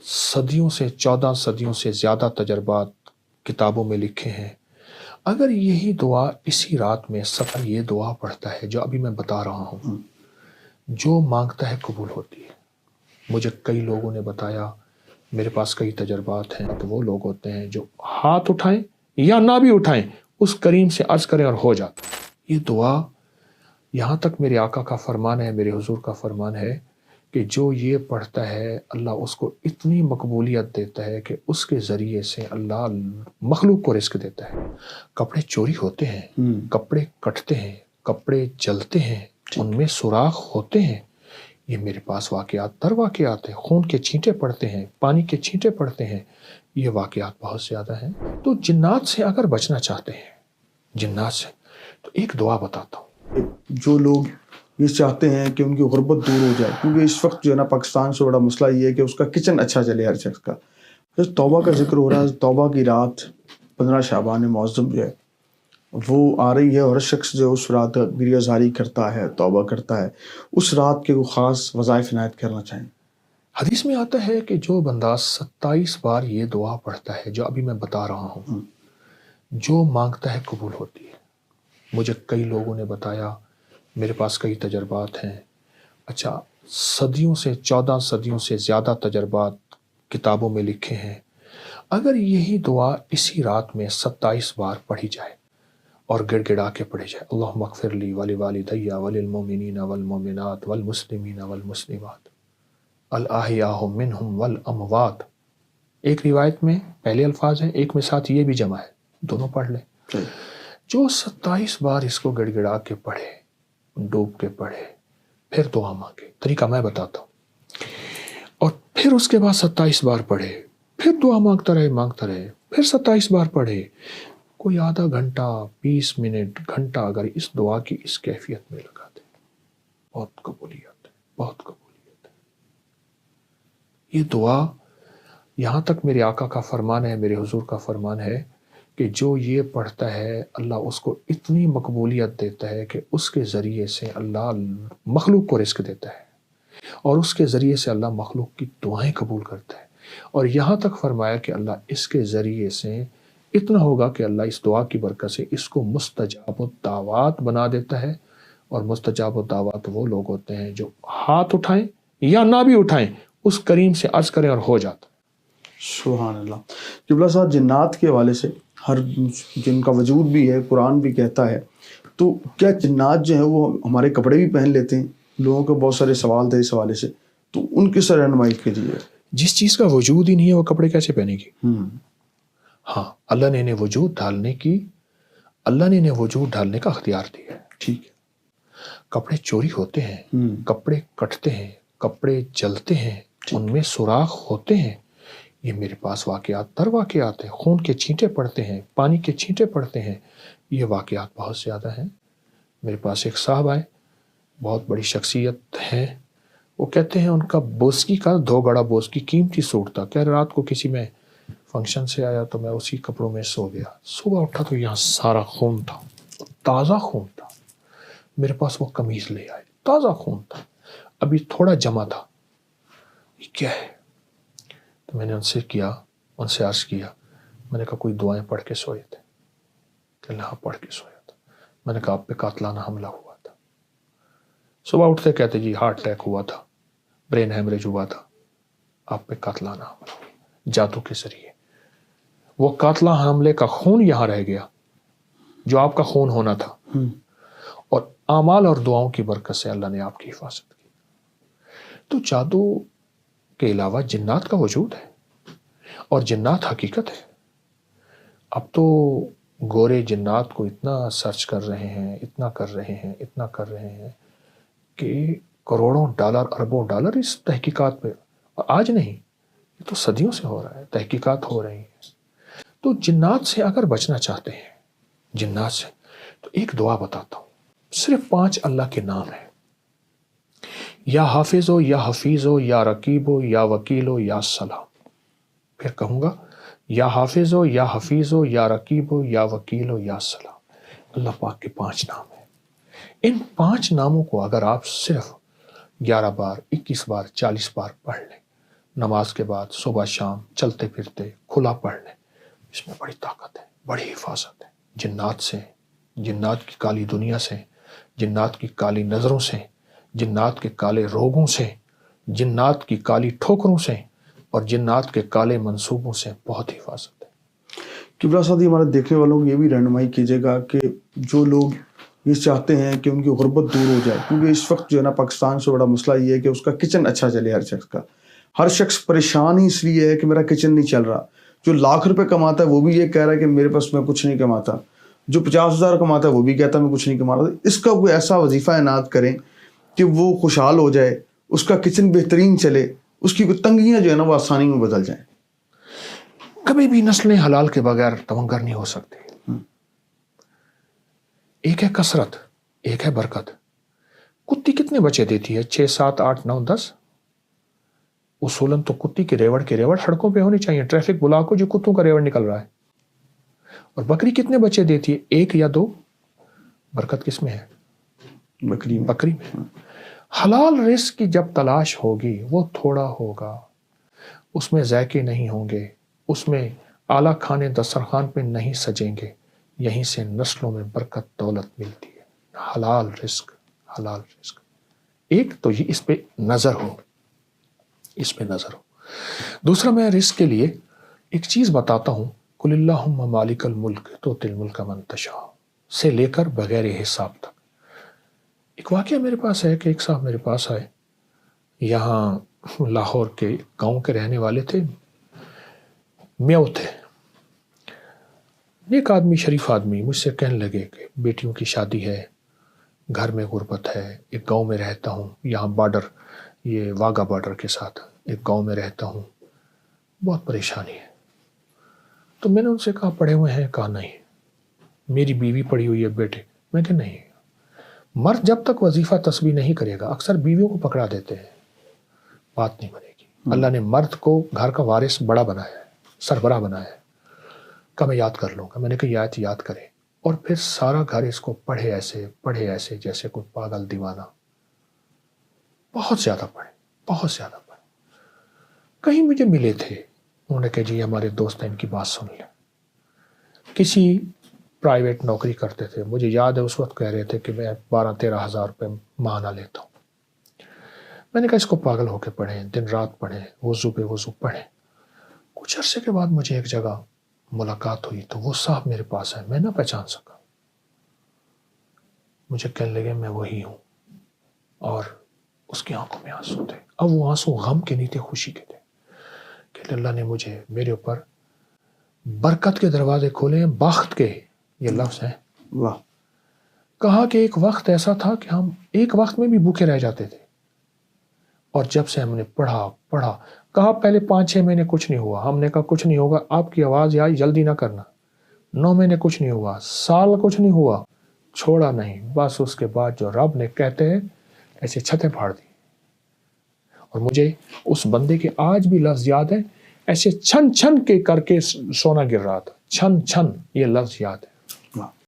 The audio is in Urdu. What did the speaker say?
صدیوں سے 14 صدیوں سے زیادہ تجربات کتابوں میں لکھے ہیں. اگر یہی دعا اسی رات میں صفحہ یہ دعا پڑھتا ہے جو ابھی میں بتا رہا ہوں، جو مانگتا ہے قبول ہوتی ہے. مجھے کئی لوگوں نے بتایا، میرے پاس کئی تجربات ہیں، تو وہ لوگ ہوتے ہیں جو ہاتھ اٹھائیں یا نہ بھی اٹھائیں اس کریم سے عرض کریں اور ہو جاتا. یہ دعا یہاں تک میرے آقا کا فرمان ہے، میرے حضور کا فرمان ہے کہ جو یہ پڑھتا ہے اللہ اس کو اتنی مقبولیت دیتا ہے کہ اس کے ذریعے سے اللہ مخلوق کو رزق دیتا ہے. کپڑے چوری ہوتے ہیں، کپڑے کٹتے ہیں، کپڑے جلتے ہیں، ان میں سوراخ ہوتے ہیں. یہ میرے پاس واقعات در واقعات ہیں. خون کے چھینٹے پڑتے ہیں، پانی کے چھینٹے پڑتے ہیں. یہ واقعات بہت زیادہ ہیں. تو جنات سے اگر بچنا چاہتے ہیں، جنات سے، تو ایک دعا بتاتا ہوں. جو لوگ یہ چاہتے ہیں کہ ان کی غربت دور ہو جائے، کیونکہ اس وقت جو ہے نا پاکستان سے بڑا مسئلہ یہ ہے کہ اس کا کچن اچھا چلے ہر شخص کا. توبہ کا ذکر ہو رہا ہے. توبہ کی رات 15 شعبان معظم جو ہے وہ آ رہی ہے، اور ہر شخص جو اس رات گریہ زاری کرتا ہے، توبہ کرتا ہے. اس رات کے وہ خاص وظائف عنایت کرنا چاہیں. حدیث میں آتا ہے کہ جو بندہ 27 بار یہ دعا پڑھتا ہے جو ابھی میں بتا رہا ہوں، جو مانگتا ہے قبول ہوتی ہے. مجھے کئی لوگوں نے بتایا، میرے پاس کئی تجربات ہیں. اچھا، صدیوں سے 14 صدیوں سے زیادہ تجربات کتابوں میں لکھے ہیں. اگر یہی دعا اسی رات میں 27 بار پڑھی جائے اور گڑ گڑا کے پڑھی جائے، اللہم اغفر لی ولوالدی وللمؤمنین والمؤمنات والمسلمین والمسلمات الاحیاء منہم والاموات. ایک روایت میں پہلے الفاظ ہیں، ایک میں ساتھ یہ بھی جمع ہے، دونوں پڑھ لیں. جو 27 بار اس کو گڑ گڑا کے پڑھے، ڈوب کے پڑھے، پھر دعا مانگے. طریقہ میں بتاتا ہوں. اور پھر اس کے بعد 27 بار پڑھے، پھر دعا مانگتا رہے، پھر 27 بار پڑھے. کوئی آدھا گھنٹہ، 20 منٹ، گھنٹہ اگر اس دعا کی اس کیفیت میں لگا دے، بہت قبولیت ہے، بہت قبولیت ہے. یہ دعا یہاں تک میرے آقا کا فرمان ہے، میرے حضور کا فرمان ہے کہ جو یہ پڑھتا ہے اللہ اس کو اتنی مقبولیت دیتا ہے کہ اس کے ذریعے سے اللہ مخلوق کو رزق دیتا ہے، اور اس کے ذریعے سے اللہ مخلوق کی دعائیں قبول کرتا ہے. اور یہاں تک فرمایا کہ اللہ اس کے ذریعے سے اتنا ہوگا کہ اللہ اس دعا کی برکت سے اس کو مستجاب الدعوات بنا دیتا ہے. اور مستجاب الدعوات وہ لوگ ہوتے ہیں جو ہاتھ اٹھائیں یا نہ بھی اٹھائیں اس کریم سے عرض کریں اور ہو جاتا. سبحان اللہ. قبلہ صاحب، جنات کے حوالے سے ہر جن کا وجود بھی ہے، قرآن بھی کہتا ہے، تو کیا جنات جو ہیں وہ ہمارے کپڑے بھی پہن لیتے ہیں؟ لوگوں کو بہت سارے سوال تھے اس حوالے سے، تو ان کی رہنمائی کیجیے. جس چیز کا وجود ہی نہیں ہے وہ کپڑے کیسے پہنے گی؟ ہاں، اللہ نے انہیں وجود ڈالنے کا اختیار دیا ہے. ٹھیک ہے. کپڑے چوری ہوتے ہیں، کپڑے کٹتے ہیں، کپڑے جلتے ہیں، ان میں سوراخ ہوتے ہیں. یہ میرے پاس واقعات در واقعات ہیں. خون کے چھینٹے پڑتے ہیں، پانی کے چھینٹے پڑتے ہیں. یہ واقعات بہت زیادہ ہیں. میرے پاس ایک صاحب آئے، بہت بڑی شخصیت ہے. وہ کہتے ہیں ان کا بوسکی کا 2 گڑا بوسکی قیمتی سوٹ تھا. کہہ رات کو کسی میں فنکشن سے آیا تو میں اسی کپڑوں میں سو گیا. صبح اٹھا تو یہاں سارا خون تھا، تازہ خون تھا. میرے پاس وہ قمیض لے آئے، تازہ خون تھا، ابھی تھوڑا جمع تھا. یہ کیا ہے؟ تو میں نے ان سے عرض کیا، میں نے کہا کوئی دعائیں پڑھ کے سوئے تھے؟ کہ اللہ پڑھ کے سویا تھا. میں نے کہا آپ پہ قاتلانہ حملہ ہوا تھا. صبح اٹھتے کہتے جی ہارٹ اٹیک ہوا تھا، برین ہیمریج ہوا تھا، آپ پہ قاتلانہ حملہ ہوا جادو کے ذریعے. وہ قاتلانہ حملے کا خون یہاں رہ گیا جو آپ کا خون ہونا تھا، اور اعمال اور دعاؤں کی برکت سے اللہ نے آپ کی حفاظت کی. تو جادو کے علاوہ جنات کا وجود ہے، اور جنات حقیقت ہے. اب تو گورے جنات کو اتنا سرچ کر رہے ہیں، اتنا کر رہے ہیں کہ کروڑوں ڈالر، اربوں ڈالر اس تحقیقات پہ. آج نہیں، یہ تو صدیوں سے ہو رہا ہے، تحقیقات ہو رہی ہیں. تو جنات سے اگر بچنا چاہتے ہیں، جنات سے، تو ایک دعا بتاتا ہوں. صرف 5 اللہ کے نام ہیں. یا حافظ ہو، یا حفیظ ہو، یا رقیب ہو، یا وکیل ہو، یا سلام. پھر کہوں گا، یا حافظ ہو، یا حفیظ ہو، یا رقیب ہو، یا وکیل ہو، یا سلام. اللہ پاک کے 5 نام ہیں. ان 5 ناموں کو اگر آپ صرف 11 بار، 21 بار، 40 بار پڑھ لیں نماز کے بعد صبح شام چلتے پھرتے کھلا پڑھ لیں، اس میں بڑی طاقت ہے، بڑی حفاظت ہے جنات سے، جنات کی کالی دنیا سے، جنات کی کالی نظروں سے، جنات کے کالے روگوں سے، جنات کی کالی ٹھوکروں سے اور جنات کے کالے منصوبوں سے بہت حفاظت ہے۔ قبلہ صاحب ہمارے دیکھنے والوں کو یہ بھی رہنمائی کیجیے گا کہ جو لوگ یہ چاہتے ہیں کہ ان کی غربت دور ہو جائے، کیونکہ اس وقت جو ہے نا پاکستان سے بڑا مسئلہ یہ ہے کہ اس کا کچن اچھا چلے، ہر شخص پریشان ہی اس لیے ہے کہ میرا کچن نہیں چل رہا۔ جو لاکھ روپے کماتا ہے وہ بھی یہ کہہ رہا ہے کہ میرے پاس میں کچھ نہیں کماتا، جو 50,000 کماتا ہے وہ بھی کہتا ہے میں کچھ نہیں کما رہا۔ اس کا کوئی ایسا وظیفہ عنایت کریں کہ وہ خوشحال ہو جائے، اس کا کچن بہترین چلے، اس کی تنگیاں جو ہے نا وہ آسانی میں بدل جائیں۔ کبھی بھی نسلیں حلال کے بغیر تمنگر نہیں ہو سکتی۔ ایک ہے کثرت، ایک ہے برکت۔ کتی کتنے بچے دیتی ہے؟ 6 7 8 9 10۔ اصولاً تو کتی کے ریوڑ سڑکوں پہ ہونی چاہیے، ٹریفک بلا کو جو کتوں کا ریوڑ نکل رہا ہے۔ اور بکری کتنے بچے دیتی ہے؟ 1 یا 2۔ برکت کس میں ہے؟ بکری میں۔ حلال رزق کی جب تلاش ہوگی وہ تھوڑا ہوگا، اس میں ذائقے نہیں ہوں گے، اس میں اعلیٰ کھانے دسترخوان پہ نہیں سجیں گے، یہیں سے نسلوں میں برکت دولت ملتی ہے۔ حلال رزق، حلال رزق۔ ایک تو یہ اس پہ نظر ہو، اس پہ نظر ہو۔ دوسرا میں رزق کے لیے ایک چیز بتاتا ہوں، قل اللہم مالک الملک تؤتی الملک من تشاء سے لے کر بغیر حساب تک۔ ایک واقعہ میرے پاس ہے کہ ایک صاحب میرے پاس آئے، یہاں لاہور کے گاؤں کے رہنے والے تھے، میو تھے۔ ایک آدمی، شریف آدمی، مجھ سے کہنے لگے کہ بیٹیوں کی شادی ہے، گھر میں غربت ہے، ایک گاؤں میں رہتا ہوں، یہاں بارڈر، یہ واگا بارڈر کے ساتھ ایک گاؤں میں رہتا ہوں، بہت پریشانی ہے۔ تو میں نے ان سے کہا پڑھے ہوئے ہیں؟ کہا نہیں۔ میری بیوی پڑھی ہوئی ہے بیٹے؟ میں کہ نہیں۔ مرد جب تک وظیفہ تسبیح نہیں کرے گا، اکثر بیویوں کو پکڑا دیتے ہیں، بات نہیں بنے گی۔ اللہ نے مرد کو گھر کا وارث بڑا بنایا ہے، سربراہ بنایا ہے۔ کہ میں یاد کر لوں گا۔ میں نے کہا آیت یاد کرے، اور پھر سارا گھر اس کو پڑھے ایسے جیسے کوئی پاگل دیوانہ، بہت زیادہ پڑھے، بہت زیادہ پڑھے۔ کہیں مجھے ملے تھے، انہوں نے کہا جی ہمارے دوست ہیں، ان کی بات سن لیں۔ کسی پرائیویٹ نوکری کرتے تھے، مجھے یاد ہے اس وقت کہہ رہے تھے کہ میں 12-13 ہزار روپے ماہانہ لیتا ہوں۔ میں نے کہا اس کو پاگل ہو کے پڑھیں، دن رات پڑھیں، وضو پہ وضو پڑھیں۔ کچھ عرصے کے بعد مجھے ایک جگہ ملاقات ہوئی تو وہ صاحب میرے پاس ہے، میں نہ پہچان سکا۔ مجھے کہنے لگے میں وہی ہوں، اور اس کی آنکھوں میں آنسو تھے۔ اب وہ آنسو غم کے نہیں تھے، خوشی کے تھے کہ اللہ نے مجھے، میرے اوپر برکت کے دروازے کھولے ہیں، بخت کے، یہ لفظ ہے۔ واہ۔ کہا کہ ایک وقت ایسا تھا کہ ہم ایک وقت میں بھی بھوکے رہ جاتے تھے، اور جب سے ہم نے پڑھا، کہا پہلے 5-6 مہینے کچھ نہیں ہوا۔ ہم نے کہا کچھ نہیں ہوگا، آپ کی آواز آئی جلدی نہ کرنا۔ 9 مہینے کچھ نہیں ہوا، سال کچھ نہیں ہوا، چھوڑا نہیں، بس اس کے بعد جو رب نے کہتے ہیں ایسے چھتیں پھاڑ دی۔ اور مجھے اس بندے کے آج بھی لفظ یاد ہے، ایسے چھن چھن کے کر کے سونا گر رہا تھا، چھن چھن، یہ لفظ یاد ہے۔